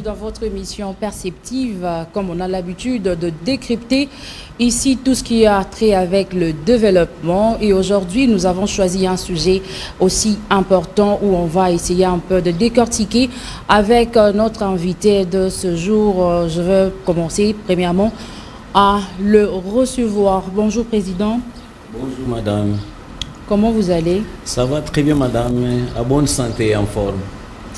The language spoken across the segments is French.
dans votre émission Perceptive, comme on a l'habitude de décrypter ici tout ce qui a trait avec le développement. Et aujourd'hui, nous avons choisi un sujet aussi important où on va essayer un peu de décortiquer avec notre invité de ce jour. Je veux commencer premièrement à le recevoir. Bonjour Président. Bonjour Madame. Comment vous allez? Ça va très bien Madame, à bonne santé et en forme.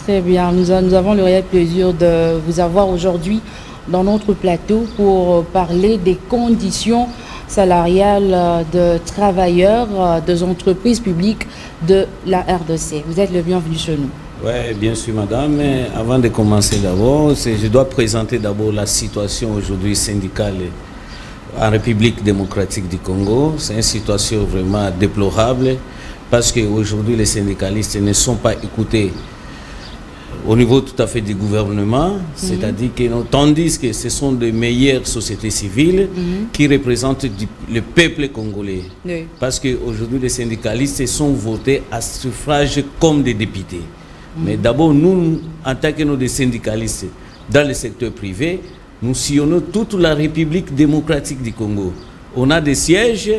Très bien, nous avons le réel plaisir de vous avoir aujourd'hui dans notre plateau pour parler des conditions salariales de travailleurs des entreprises publiques de la RDC. Vous êtes le bienvenu chez nous. Oui, bien sûr Madame, mais avant de commencer d'abord, je dois présenter d'abord la situation aujourd'hui syndicale en République démocratique du Congo. C'est une situation vraiment déplorable parce qu'aujourd'hui les syndicalistes ne sont pas écoutés au niveau tout à fait du gouvernement, c'est-à-dire que tandis que ce sont de meilleures sociétés civiles qui représentent le peuple congolais. Oui. Parce qu'aujourd'hui les syndicalistes sont votés à suffrage comme des députés. Mais d'abord nous, en tant que nous des syndicalistes dans le secteur privé, nous sillonnons toute la République démocratique du Congo. On a des sièges,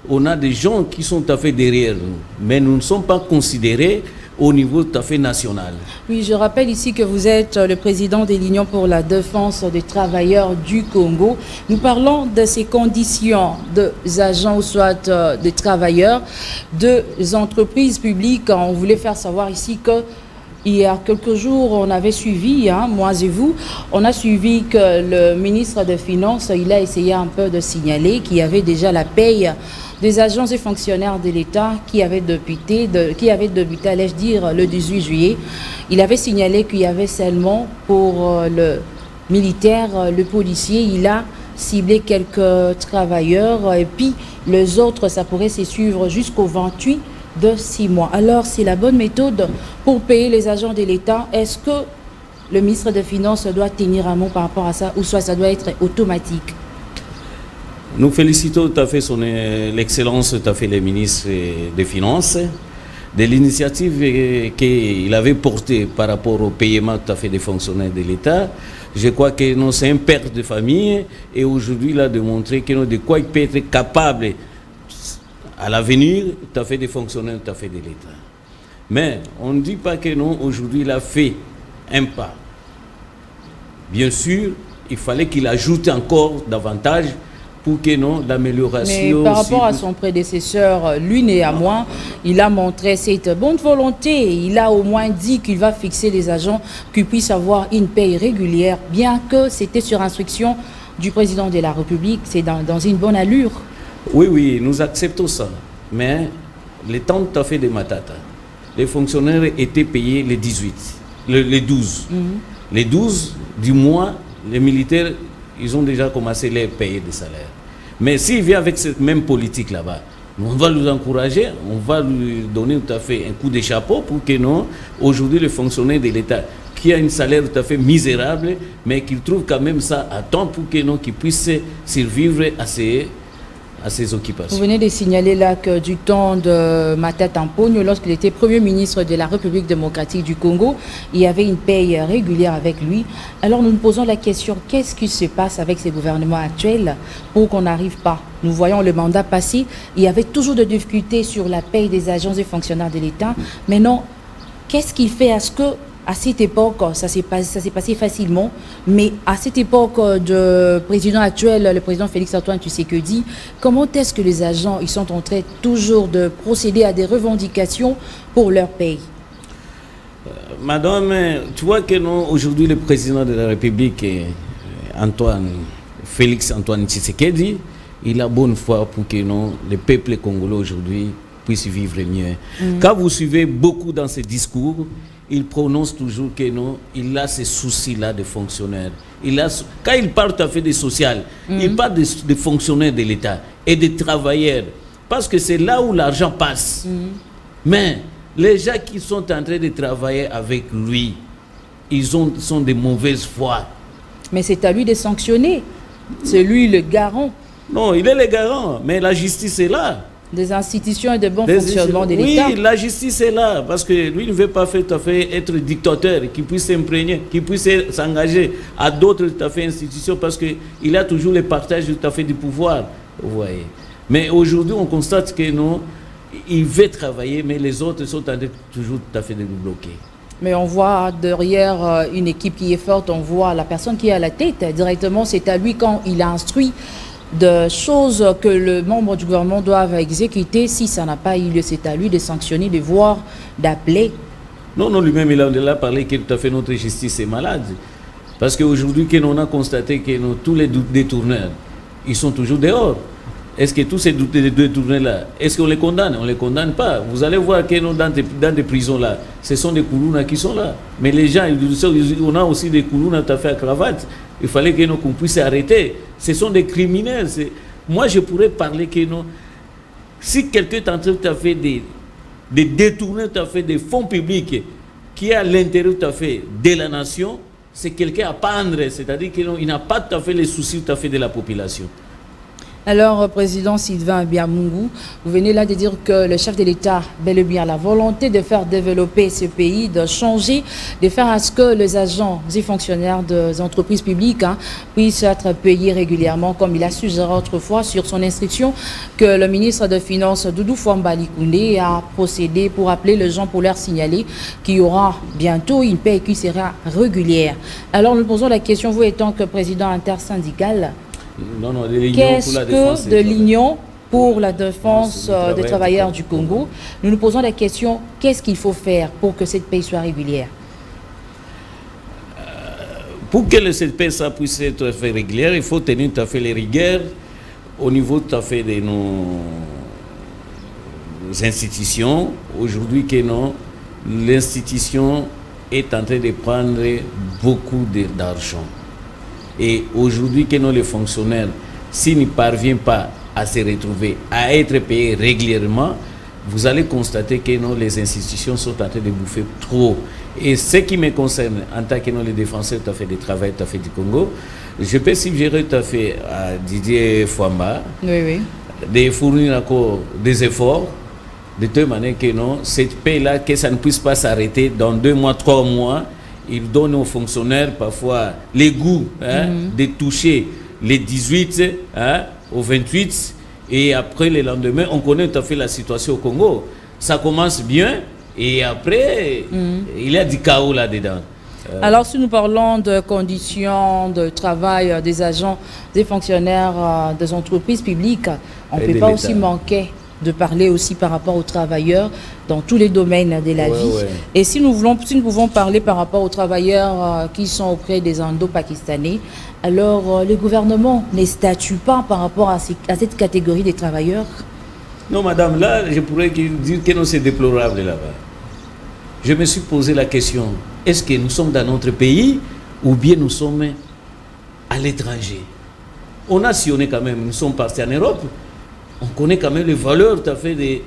on a des gens qui sont tout à fait derrière nous, mais nous ne sommes pas considérés au niveau tout à fait national. Oui, je rappelle ici que vous êtes le président de l'Union pour la défense des travailleurs du Congo. Nous parlons de ces conditions des agents ou soit des travailleurs des entreprises publiques. On voulait faire savoir ici que il y a quelques jours, on avait suivi, moi et vous, on a suivi que le ministre des Finances, il a essayé un peu de signaler qu'il y avait déjà la paye des agents et fonctionnaires de l'État qui avaient débuté, allais-je dire, le 18 juillet. Il avait signalé qu'il y avait seulement pour le militaire, le policier, il a ciblé quelques travailleurs et puis les autres, ça pourrait se suivre jusqu'au 28 de 6 mois. Alors, c'est la bonne méthode pour payer les agents de l'État. Est-ce que le ministre des Finances doit tenir un mot par rapport à ça ou soit ça doit être automatique? Nous félicitons tout à fait l'excellence, tout à fait le ministre des Finances, de l'initiative qu'il avait portée par rapport au paiement tout à fait des fonctionnaires de l'État. Je crois que c'est un père de famille et aujourd'hui il a démontré que de quoi il peut être capable à l'avenir, tout à fait des fonctionnaires tout à fait de l'État. Mais on ne dit pas que non, aujourd'hui il a fait un pas. Bien sûr, il fallait qu'il ajoute encore davantage pour que non, l'amélioration... Mais par rapport à son prédécesseur, lui néanmoins, il a montré cette bonne volonté. Il a au moins dit qu'il va fixer les agents qui puissent avoir une paye régulière, bien que c'était sur instruction du président de la République. C'est dans une bonne allure. Oui, oui, nous acceptons ça. Mais le temps tout à fait de Matata, les fonctionnaires étaient payés les 12. Les 12 du mois, les militaires, ils ont déjà commencé à les payer des salaires. Mais s'il vient avec cette même politique là-bas, on va nous encourager, on va lui donner tout à fait un coup de chapeau pour que non, aujourd'hui les fonctionnaires de l'État qui a un salaire tout à fait misérable, mais qu'il trouve quand même ça à temps pour que non, qu'ils puissent survivre à ses occupations. Vous venez de signaler là que du temps de Matata Mponyo, lorsqu'il était Premier ministre de la République démocratique du Congo, il y avait une paye régulière avec lui. Alors nous nous posons la question, qu'est-ce qui se passe avec ces gouvernements actuels pour qu'on n'arrive pas? Nous voyons le mandat passé, il y avait toujours des difficultés sur la paye des agents et fonctionnaires de l'État. Maintenant, qu'est-ce qui fait à ce que à cette époque, ça s'est passé facilement, mais à cette époque du président actuel, le président Félix-Antoine Tshisekedi, comment est-ce que les agents ils sont en train toujours de procéder à des revendications pour leur paye? Madame, tu vois que non, aujourd'hui le président de la République, Félix-Antoine Tshisekedi, il a bonne foi pour que non, le peuple congolais aujourd'hui puisse vivre mieux. Quand vous suivez beaucoup dans ses discours, il prononce toujours que non, il a ces soucis-là de fonctionnaires. Quand il parle tout à fait des social, il parle des fonctionnaires de l'État et des travailleurs. Parce que c'est là où l'argent passe. Mais les gens qui sont en train de travailler avec lui, sont de mauvaise foi. Mais c'est à lui de sanctionner. C'est lui le garant. Non, il est le garant, mais la justice est là. des institutions et de bon fonctionnement de l'État. Oui, la justice est là, parce que lui ne veut pas tout à fait être dictateur, qui puisse s'imprégner, qui puisse s'engager à d'autres tout à fait institutions, parce qu'il a toujours le partage tout à fait du pouvoir, vous voyez. Mais aujourd'hui, on constate que non, il veut travailler, mais les autres sont en train toujours tout à fait de le bloquer. Mais on voit derrière une équipe qui est forte, on voit la personne qui est à la tête. Directement, c'est à lui quand il a instruit de choses que le membre du gouvernement doit exécuter. Si ça n'a pas eu lieu, c'est à lui de sanctionner, de voir, d'appeler. Non, non, lui-même, il a parlé que tout à fait notre justice est malade. Parce qu'aujourd'hui, on a constaté que tous les détourneurs, ils sont toujours dehors. Est-ce que tous ces détourneurs-là, est-ce qu'on les condamne? On ne les condamne pas. Vous allez voir que dans des prisons-là, ce sont des koulounas qui sont là. Mais les gens, on a aussi des koulounas tout à fait à cravate. Il fallait qu'on puisse arrêter. Ce sont des criminels. Moi, je pourrais parler que non. Si quelqu'un est en train tout à fait de détourner tout à fait des fonds publics qui est à l'intérieur tout à fait de la nation, c'est quelqu'un à pendre. C'est-à-dire qu'il n'a pas tout à fait les soucis tout à fait de la population. Alors, Président Sylvain Biamungu, vous venez là de dire que le chef de l'État, bel et bien, la volonté de faire développer ce pays, de changer, de faire à ce que les agents et fonctionnaires des entreprises publiques puissent être payés régulièrement, comme il a suggéré autrefois sur son instruction que le ministre des Finances, Doudou Fouambali Koundé, a procédé pour appeler les gens pour leur signaler qu'il y aura bientôt une paie qui sera régulière. Alors, nous posons la question, vous étant que président intersyndical, qu'est-ce que de l'Union pour la défense des travailleurs du Congo? Nous nous posons la question, qu'est-ce qu'il faut faire pour que cette paie soit régulière? Pour que cette paie puisse être régulière, il faut tenir tout à fait les rigueurs au niveau tout à fait de nos institutions. Aujourd'hui, l'institution est en train de prendre beaucoup d'argent. Et aujourd'hui, que les fonctionnaires, s'ils ne parviennent pas à se retrouver, à être payés régulièrement, vous allez constater que les institutions sont en train de bouffer trop. Et ce qui me concerne, en tant que les défenseurs tout à fait du travail tout à fait du Congo, je peux suggérer tout à fait à Didier Fouamba de fournir encore des efforts, de telle manière que cette paix-là, que ça ne puisse pas s'arrêter dans 2 mois, 3 mois. Il donne aux fonctionnaires parfois les goûts de toucher les 18 aux 28 et après le lendemain, on connaît tout à fait la situation au Congo. Ça commence bien et après, il y a du chaos là-dedans. Alors, si nous parlons de conditions de travail des agents, des fonctionnaires des entreprises publiques, on ne peut pas aussi manquer de parler aussi par rapport aux travailleurs dans tous les domaines de la vie. Et si nous pouvons parler par rapport aux travailleurs qui sont auprès des Indo-Pakistanais, alors le gouvernement ne statue pas par rapport à cette catégorie des travailleurs? Non, madame, là, je pourrais dire que c'est déplorable là-bas. Je me suis posé la question, est-ce que nous sommes dans notre pays ou bien nous sommes à l'étranger? On a sillonné quand même, nous sommes partis en Europe. On connaît quand même les valeurs tout à fait de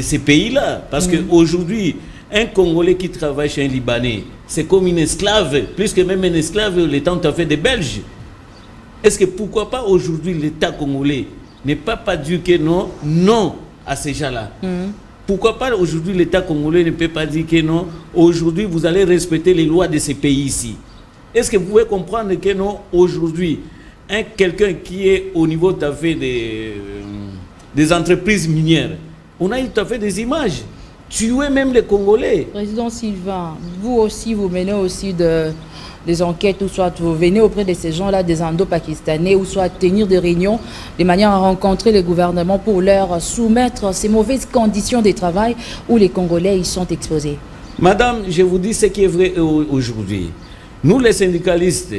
ces pays-là. Parce qu'aujourd'hui, un Congolais qui travaille chez un Libanais, c'est comme une esclave, plus que même un esclave, l'étant tout à fait des Belges. Est-ce que pourquoi pas aujourd'hui l'État congolais n'est pas dire que non à ces gens-là? Pourquoi pas aujourd'hui l'État congolais ne peut pas dire que non, aujourd'hui vous allez respecter les lois de ces pays ici? Est-ce que vous pouvez comprendre que non, aujourd'hui, quelqu'un qui est au niveau tout à fait des entreprises minières, on a eu tout à fait des images, tuer même les Congolais. Président Sylvain, vous aussi, vous menez aussi des enquêtes, ou soit vous venez auprès de ces gens-là, des Indo-Pakistanais, ou soit tenir des réunions de manière à rencontrer les gouvernements pour leur soumettre ces mauvaises conditions de travail où les Congolais ils sont exposés. Madame, je vous dis ce qui est vrai aujourd'hui. Nous, les syndicalistes,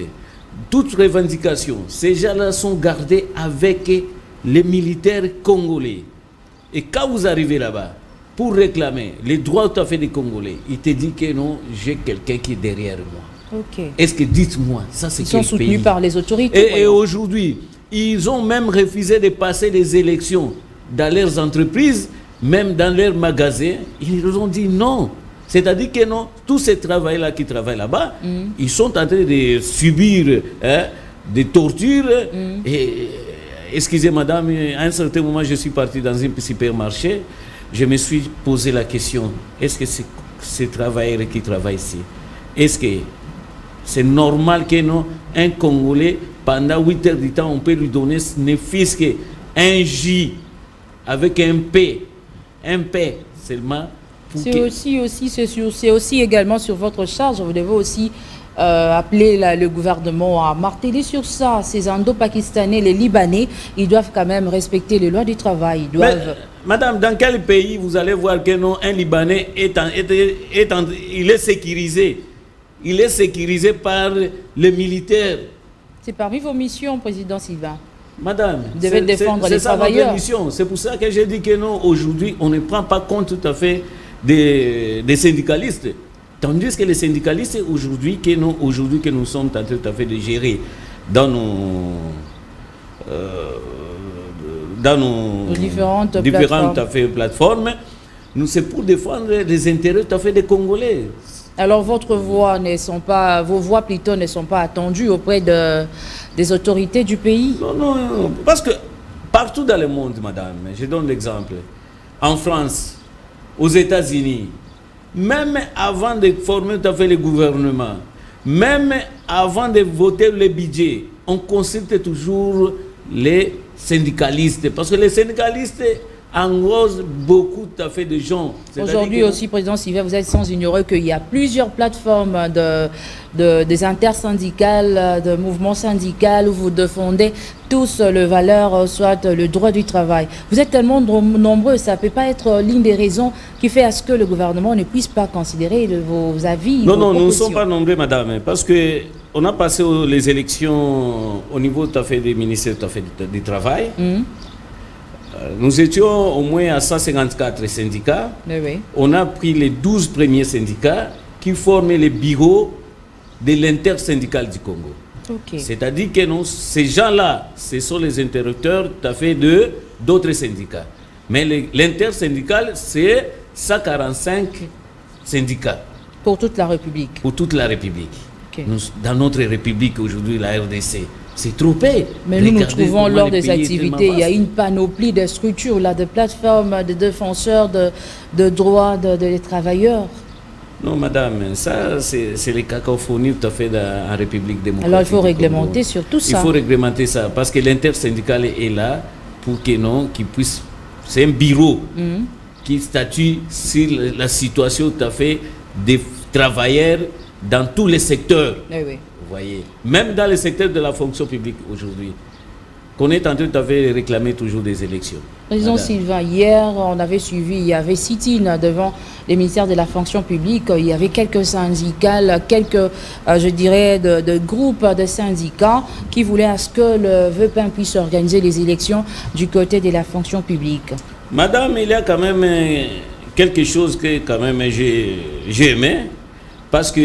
toutes revendications, ces gens-là sont gardés avec les militaires congolais. Et quand vous arrivez là-bas, pour réclamer les droits tout à fait des Congolais, il te dit que non, j'ai quelqu'un qui est derrière moi. Est-ce que, dites-moi, ça c'est quel pays? Ils sont soutenus par les autorités. Et aujourd'hui, ils ont même refusé de passer les élections dans leurs entreprises, même dans leurs magasins. Ils nous ont dit non. C'est-à-dire que non, tous ces travailleurs-là qui travaillent là-bas, ils sont en train de subir des tortures et excusez madame, à un certain moment, je suis parti dans un supermarché, je me suis posé la question, est-ce que ces travailleurs qui travaillent ici, est-ce que c'est normal que non, un Congolais, pendant 8 heures du temps, on peut lui donner ne fût-ce qu'un J avec un P seulement. C'est aussi également sur votre charge. Vous devez aussi appeler le gouvernement à marteler sur ça. Ces Indo-Pakistanais, les Libanais, ils doivent quand même respecter les lois du travail. Ils doivent... Mais, madame, dans quel pays vous allez voir que non, un Libanais il est sécurisé? Il est sécurisé par les militaires. C'est parmi vos missions, président Sylvain. Madame, vous devez défendre les travailleurs. C'est pour ça que j'ai dit que non, aujourd'hui, on ne prend pas compte tout à fait des syndicalistes. Tandis que les syndicalistes, aujourd'hui, que nous sommes en train tout à fait de gérer dans nos différentes plateformes, c'est pour défendre les intérêts tout à fait des Congolais. Alors vos voix plutôt ne sont pas attendues auprès des autorités du pays? Non, parce que partout dans le monde, madame, je donne l'exemple, en France, aux États-Unis, même avant de former tout à fait le gouvernement, même avant de voter le budget, on consulte toujours les syndicalistes, parce que les syndicalistes engrosent beaucoup tout à fait de gens. Aujourd'hui aussi, président Sylvain, vous êtes sans ignorer qu'il y a plusieurs plateformes des intersyndicales, de mouvements syndicaux où vous défendez tous le valeur, soit le droit du travail. Vous êtes tellement nombreux, ça ne peut pas être l'une des raisons qui fait à ce que le gouvernement ne puisse pas considérer vos avis. Non, nous ne sommes pas nombreux, madame, parce qu'on a passé les élections au niveau tout à fait des ministères du travail. Nous étions au moins à 154 syndicats. Oui. On a pris les 12 premiers syndicats qui formaient les bureaux de l'intersyndical du Congo. Okay. C'est-à-dire que ces gens-là, ce sont les interrupteurs tout à fait d'autres syndicats. Mais l'intersyndical, c'est 145 syndicats. Pour toute la République. Pour toute la République. Okay. Dans notre République aujourd'hui, la RDC, c'est trop peu. Mais nous trouvons lors des activités, il y a une panoplie de structures, là, de plateformes, de défenseurs, de droits des travailleurs. Non, madame, ça, c'est les cacophonies tout à fait en République démocratique. Alors, il faut réglementer sur tout ça. Il faut réglementer ça, parce que l'intersyndical est là pour qu'il puisse... C'est un bureau qui statue sur la situation tout à fait des travailleurs dans tous les secteurs. Oui. Vous voyez, même dans le secteur de la fonction publique aujourd'hui, qu'on est en train de réclamer toujours des élections. Président Sylvain, hier, on avait suivi, il y avait sit-in devant les ministères de la fonction publique, il y avait quelques syndicats, je dirais, de groupes de syndicats qui voulaient à ce que le VEPIN puisse organiser les élections du côté de la fonction publique. Madame, il y a quand même quelque chose que quand même j'ai aimé, parce que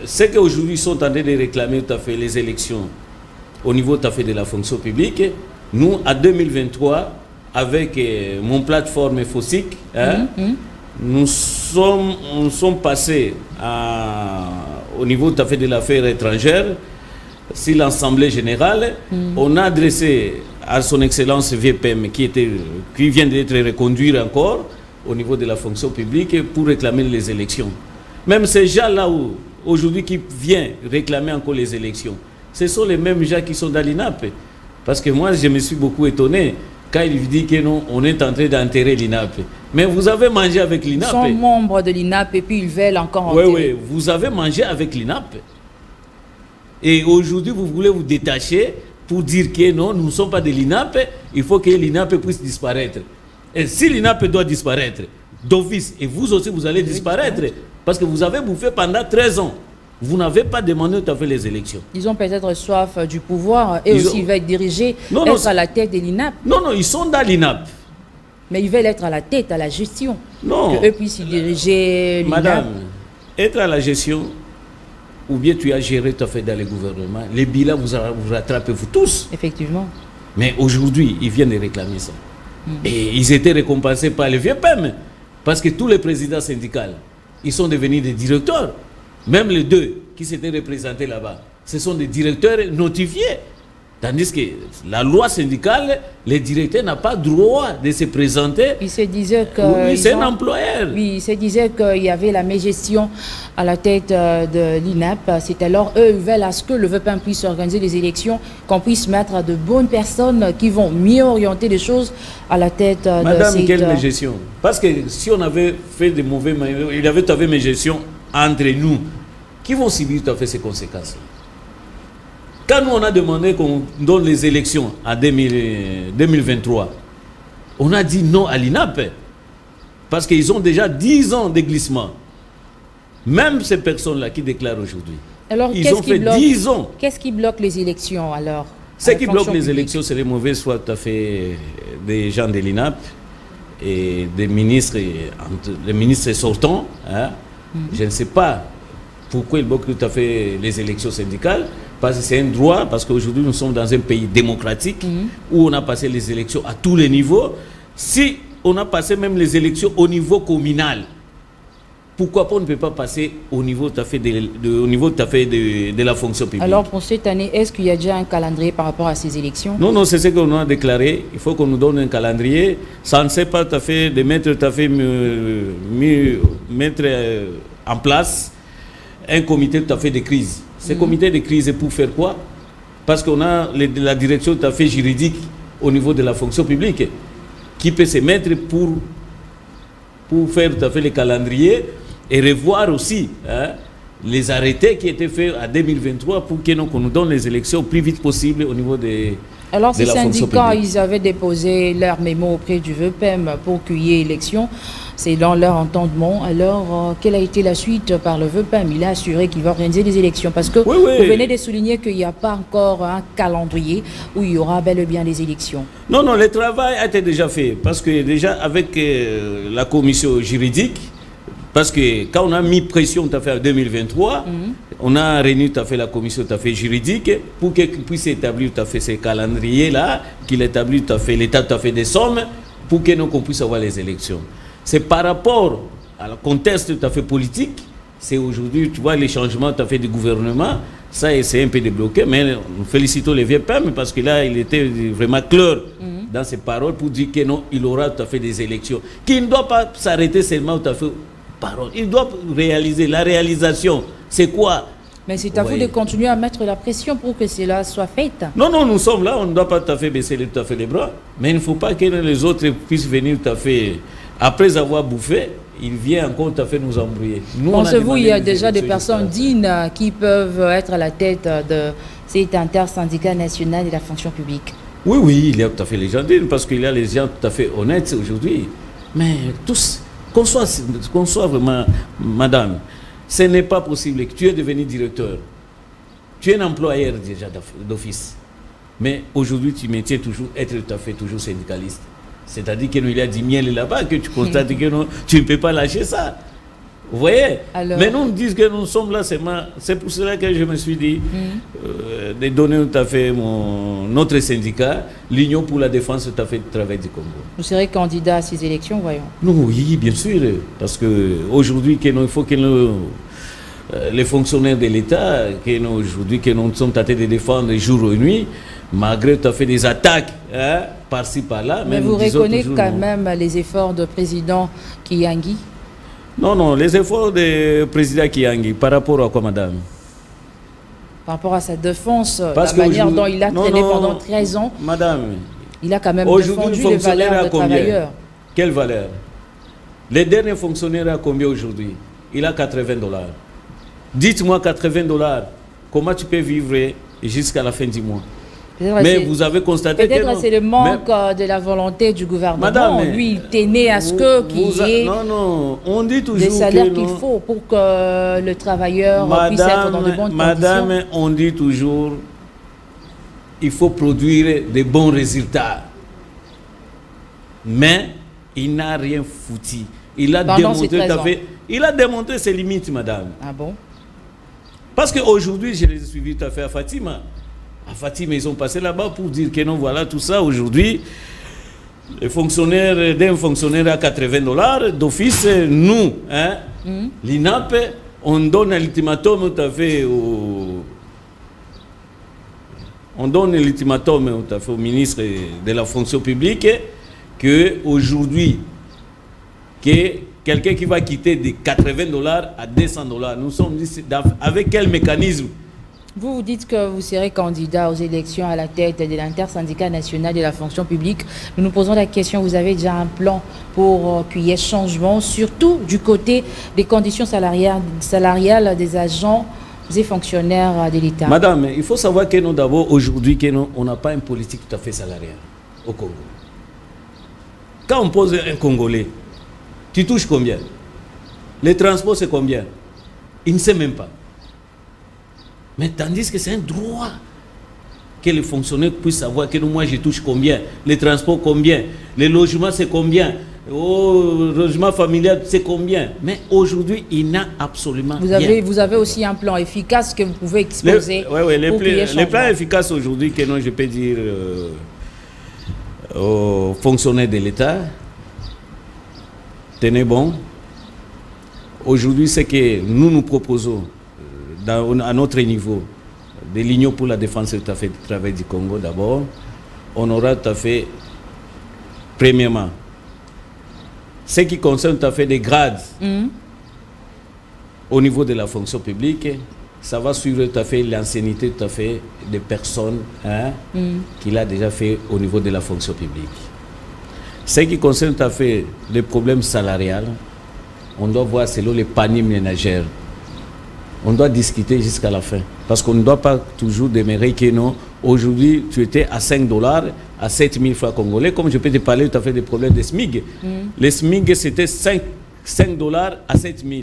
c'est qu'aujourd'hui ils sont en train de réclamer tout à fait les élections au niveau tout à fait de la fonction publique. Nous, en 2023, avec mon plateforme FOSIC, nous sommes passés au niveau tout à fait de l'affaire étrangère, si l'Assemblée générale, on a adressé à son Excellence VPM, qui vient d'être reconduit encore au niveau de la fonction publique pour réclamer les élections. Même ces gens-là aujourd'hui qui viennent réclamer encore les élections, ce sont les mêmes gens qui sont dans l'INAP. Parce que moi, je me suis beaucoup étonné quand il dit que non, on est en train d'enterrer l'INAP. Mais vous avez mangé avec l'INAP. Ils sont membres de l'INAP et puis ils veulent encore enterrer. Oui, vous avez mangé avec l'INAP. Et aujourd'hui, vous voulez vous détacher pour dire que non, nous ne sommes pas de l'INAP, il faut que l'INAP puisse disparaître. Et si l'INAP doit disparaître, d'office, et vous aussi, vous allez disparaître. Parce que vous avez bouffé pendant 13 ans. Vous n'avez pas demandé tout à fait les élections. Ils ont peut-être soif du pouvoir et aussi ils veulent diriger, être à la tête de l'INAP. Non, ils sont dans l'INAP. Mais ils veulent être à la tête, à la gestion. Non. Qu'eux puissent diriger l'INAP. Madame, être à la gestion, ou bien tu as géré tout à fait dans le gouvernement, les bilans vous rattrapez vous tous. Effectivement. Mais aujourd'hui, ils viennent de réclamer ça. Et ils étaient récompensés par le VPM. Parce que tous les présidents syndicaux, ils sont devenus des directeurs. Même les deux qui s'étaient représentés là-bas, ce sont des directeurs notifiés. Tandis que la loi syndicale, les directeurs n'ont pas droit de se présenter. Il se disait que... Oui, c'est un employeur. Oui, il se disait qu'il y avait la mégestion à la tête de l'INAP. C'est alors eux, ils veulent à ce que le VEPAM puisse organiser les élections, qu'on puisse mettre de bonnes personnes qui vont mieux orienter les choses à la tête de Madame, quelle mégestion? Parce que si on avait fait de mauvais... Il y avait mégestion entre nous, qui vont subir tout à fait ces conséquences. Quand nous on a demandé qu'on donne les élections en 2023, on a dit non à l'INAP. Parce qu'ils ont déjà 10 ans de glissement. Même ces personnes-là qui déclarent aujourd'hui. Alors, ils ont fait 10 ans. Qu'est-ce qui bloque les élections alors? Ce qui bloque les élections, c'est les mauvais choix tout à fait des gens de l'INAP et des ministres, les ministres sortants. Hein. Je ne sais pas pourquoi ils bloquent tout à fait les élections syndicales. Parce que c'est un droit, parce qu'aujourd'hui nous sommes dans un pays démocratique où on a passé les élections à tous les niveaux. Si on a passé même les élections au niveau communal, pourquoi pas on ne peut pas passer au niveau tout à fait de la fonction publique? Alors pour cette année, est-ce qu'il y a déjà un calendrier par rapport à ces élections? Non, non, c'est ce qu'on a déclaré. Il faut qu'on nous donne un calendrier. Ça ne sait pas tout à fait de mettre en place un comité tout à fait de crise. Ce comité de crise est pour faire quoi? Parce qu'on a la direction tout à fait juridique au niveau de la fonction publique qui peut se mettre pour faire tout à fait les calendriers et revoir aussi les arrêtés qui étaient faits en 2023 pour qu'on nous donne les élections le plus vite possible au niveau de Alors ces la fonction syndicats, publique. ils avaient déposé leur mémo auprès du VEPAM pour qu'il y ait élection. C'est dans leur entendement. Alors, quelle a été la suite par le VEPAM? Il a assuré qu'il va organiser des élections. Parce que vous venez de souligner qu'il n'y a pas encore un calendrier où il y aura bel et bien des élections. Non, non, le travail a été déjà fait. Parce que déjà avec la commission juridique, parce que quand on a mis pression tout à fait en 2023, on a réuni tout à fait la commission tout à fait juridique pour qu'elle puisse établir tout à fait ces calendriers-là, qu'il établit tout à fait l'état tout à fait des sommes pour qu'on puisse avoir les élections. C'est par rapport à la contexte tout à fait politique, c'est aujourd'hui, tu vois, les changements tout à fait du gouvernement, ça c'est un peu débloqué, mais nous félicitons les VEPAM parce que là, il était vraiment clair dans ses paroles pour dire que non, il aura tout à fait des élections, qui ne doit pas s'arrêter seulement tout à fait paroles. Il doit réaliser. La réalisation, c'est quoi? Mais c'est à vous de continuer à mettre la pression pour que cela soit fait. Non, non, nous sommes là, on ne doit pas tout à fait baisser tout à fait les bras, mais il ne faut pas que les autres puissent venir tout à fait... Après avoir bouffé, il vient encore tout à fait nous embrouiller. Pensez-vous qu'il y a déjà des personnes dignes qui peuvent être à la tête de cet intersyndicat national de la fonction publique? Oui, oui, il y a tout à fait les gens dignes parce qu'il y a les gens tout à fait honnêtes aujourd'hui. Mais tous, qu'on soit vraiment, madame, ce n'est pas possible que tu es devenu directeur. Tu es un employeur déjà d'office. Mais aujourd'hui, tu maintiens toujours être tout à fait toujours syndicaliste. C'est-à-dire qu'il y a 10 000 là-bas que tu constates que non, tu ne peux pas lâcher ça. Vous voyez? Alors, mais nous, on dit que nous sommes là, c'est pour cela que je me suis dit de donner tout à fait notre syndicat, l'Union pour la défense tout à fait du travail du Congo. Vous serez candidat à ces élections, voyons? Non, oui, bien sûr. Parce qu'aujourd'hui, il faut que les fonctionnaires de l'État, aujourd'hui, que nous sommes tentés de défendre jour et nuit, malgré tout à fait des attaques par-ci, par-là. Mais vous reconnaissez quand même les efforts du président Kiangi? Non, non, les efforts du président Kiangi, par rapport à quoi, madame? Par rapport à sa défense, la manière dont il a traîné pendant 13 ans. Madame, il a quand même défendu les valeurs des travailleurs. Quelle valeur? Les derniers fonctionnaires à combien aujourd'hui? Il a 80 $. Dites-moi 80 $, comment tu peux vivre jusqu'à la fin du mois? Mais vous avez constaté que peut-être c'est le manque de la volonté du gouvernement. Madame, lui, il tenait à ce qu'il y ait on dit toujours des salaires qu'il faut pour que le travailleur puisse être dans de bonnes conditions. Madame, on dit toujours il faut produire de bons résultats. Mais il n'a rien foutu. Il a démontré ses limites, madame. Ah bon? Parce qu'aujourd'hui, je les ai suivis tout à fait à Fatima. À Fatima, ils ont passé là-bas pour dire que non, voilà, tout ça, aujourd'hui, les fonctionnaires, d'un fonctionnaire à 80 $ d'office, nous, l'INAP, on donne un ultimatum tout à fait on donne l'ultimatum tout à fait au ministre de la fonction publique que aujourd'hui, que quelqu'un qui va quitter de 80 $ à 200 $, nous sommes dit avec quel mécanisme? Vous dites que vous serez candidat aux élections à la tête de l'intersyndicat national de la fonction publique. Nous nous posons la question, vous avez déjà un plan pour qu'il y ait changement, surtout du côté des conditions salariales des agents et fonctionnaires de l'État? Madame, il faut savoir que nous d'abord, aujourd'hui, on n'a pas une politique tout à fait salariale au Congo. Quand on pose un Congolais, tu touches combien? Les transports, c'est combien? Il ne sait même pas. Mais tandis que c'est un droit que les fonctionnaires puissent savoir que moi je touche combien, les transports combien, les logements c'est combien, le logement familial c'est combien. Mais aujourd'hui, il n'a absolument rien. Vous avez aussi un plan efficace que vous pouvez exposer. Les plans efficaces aujourd'hui que non, je peux dire aux fonctionnaires de l'État, tenez bon. Aujourd'hui, c'est que nous proposons à notre niveau, de l'Union pour la défense et du travail du Congo d'abord, on aura tout à fait, premièrement, ce qui concerne tout à fait des grades au niveau de la fonction publique, ça va suivre tout à fait l'ancienneté tout à fait des personnes qu'il a déjà fait au niveau de la fonction publique. Ce qui concerne tout à fait les problèmes salariales, on doit voir selon les paniers ménagères. On doit discuter jusqu'à la fin. Parce qu'on ne doit pas toujours demeurer que non. Aujourd'hui, tu étais à 5 $, à 7 000 francs congolais. Comme je peux te parler tout à fait des problèmes des SMIG. Les SMIG, c'était 5 $ à 7 000.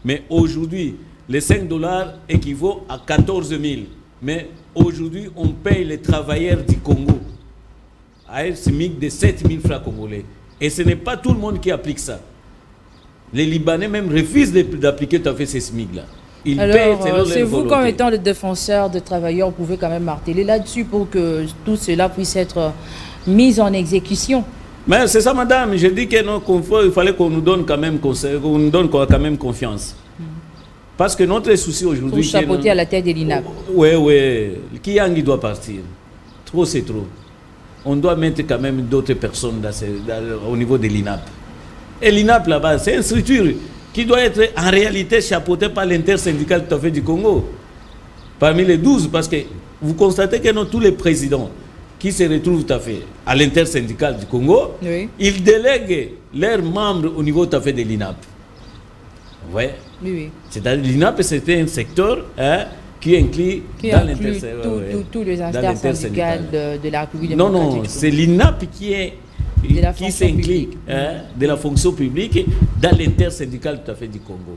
Mais aujourd'hui, les 5 $ équivaut à 14 000. Mais aujourd'hui, on paye les travailleurs du Congo à un SMIG de 7 000 francs congolais. Et ce n'est pas tout le monde qui applique ça. Les Libanais même refusent d'appliquer tout à fait ces SMIG-là. Alors, c'est vous, comme étant le défenseur de travailleurs, vous pouvez quand même marteler là-dessus pour que tout cela puisse être mis en exécution. Mais c'est ça, madame. Je dis que non, il fallait qu'on nous donne quand même conseil, qu'on nous donne quand même confiance. Parce que notre souci aujourd'hui... Pour chapeauter à la tête de l'INAP. Oui. Qui doit partir? Trop, c'est trop. On doit mettre quand même d'autres personnes au niveau de l'INAP. Et l'INAP, là-bas, c'est une structure qui doit être en réalité chapeauté par l'intersyndical tout à fait du Congo. Parmi les 12, parce que vous constatez que non, tous les présidents qui se retrouvent tout à fait à l'intersyndical du Congo, ils délèguent leurs membres au niveau tout à fait de l'INAP. Ouais. Oui. C'est-à-dire l'INAP, c'était un secteur qui inclut dans l'intersyndical. Tous les intersyndicales de la République démocratique du Congo. Non, c'est l'INAP qui s'implique de la fonction publique dans l'intersyndical tout à fait du Congo.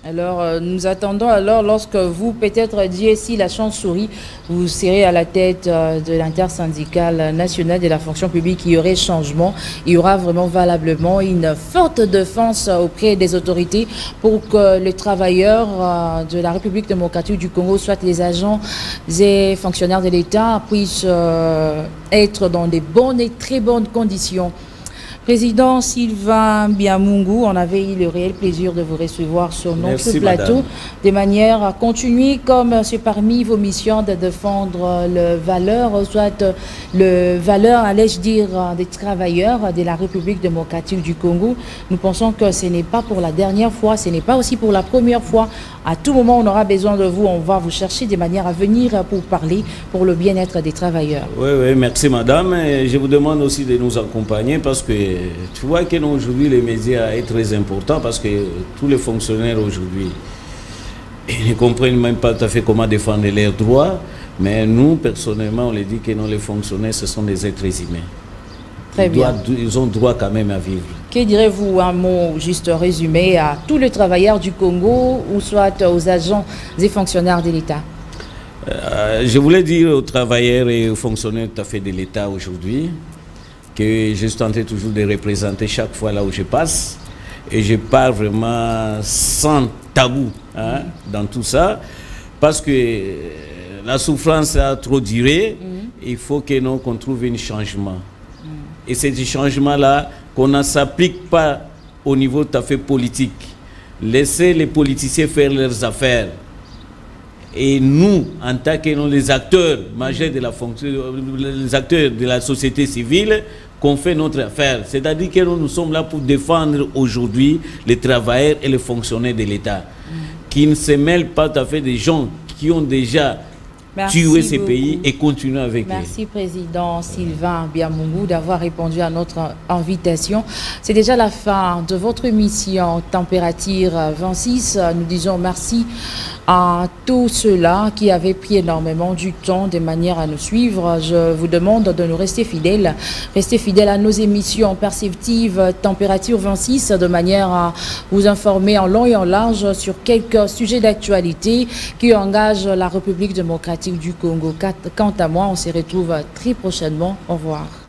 Alors, nous attendons alors, lorsque vous, peut-être, Dieu, si la chance sourit, vous serez à la tête de l'intersyndicale nationale de la fonction publique, il y aurait changement, il y aura vraiment valablement une forte défense auprès des autorités pour que les travailleurs de la République démocratique du Congo, soit les agents et fonctionnaires de l'État, puissent être dans des bonnes et très bonnes conditions. Président Sylvain Biamungu, on avait eu le réel plaisir de vous recevoir sur notre plateau, madame, de manière à continuer comme c'est parmi vos missions de défendre le valeur, soit le valeur, allais-je dire, des travailleurs de la République démocratique du Congo. Nous pensons que ce n'est pas pour la dernière fois, ce n'est pas aussi pour la première fois. À tout moment, on aura besoin de vous, on va vous chercher de manière à venir pour parler pour le bien-être des travailleurs. Oui, merci madame. Et je vous demande aussi de nous accompagner parce que tu vois qu'aujourd'hui les médias est très important parce que tous les fonctionnaires aujourd'hui ils ne comprennent même pas tout à fait comment défendre leurs droits, mais nous personnellement on les dit que non, les fonctionnaires ce sont des êtres humains. Très bien. Ils ont droit quand même à vivre. Que direz-vous, un mot juste résumé à tous les travailleurs du Congo ou soit aux agents et fonctionnaires de l'État? Je voulais dire aux travailleurs et aux fonctionnaires tout à fait de l'État aujourd'hui que je suis tenté toujours de représenter chaque fois là où je passe et je parle vraiment sans tabou dans tout ça parce que la souffrance a trop duré, il faut qu'on trouve un changement. Et c'est ce changement-là qu'on ne s'applique pas au niveau tout à fait politique. Laissez les politiciens faire leurs affaires. Et nous, en tant que les acteurs majeurs de la fonction, les acteurs de la société civile, qu'on fait notre affaire. C'est-à-dire que nous sommes là pour défendre aujourd'hui les travailleurs et les fonctionnaires de l'État, qui ne se mêlent pas tout à fait des gens qui ont déjà tué ces pays et continuent avec eux. Merci Président Sylvain Biamungu d'avoir répondu à notre invitation. C'est déjà la fin de votre émission Température 26. Nous disons merci à tous ceux-là qui avaient pris énormément du temps de manière à nous suivre. Je vous demande de nous rester fidèles à nos émissions perceptives Température 26 de manière à vous informer en long et en large sur quelques sujets d'actualité qui engagent la République démocratique du Congo. Quant à moi, on se retrouve très prochainement. Au revoir.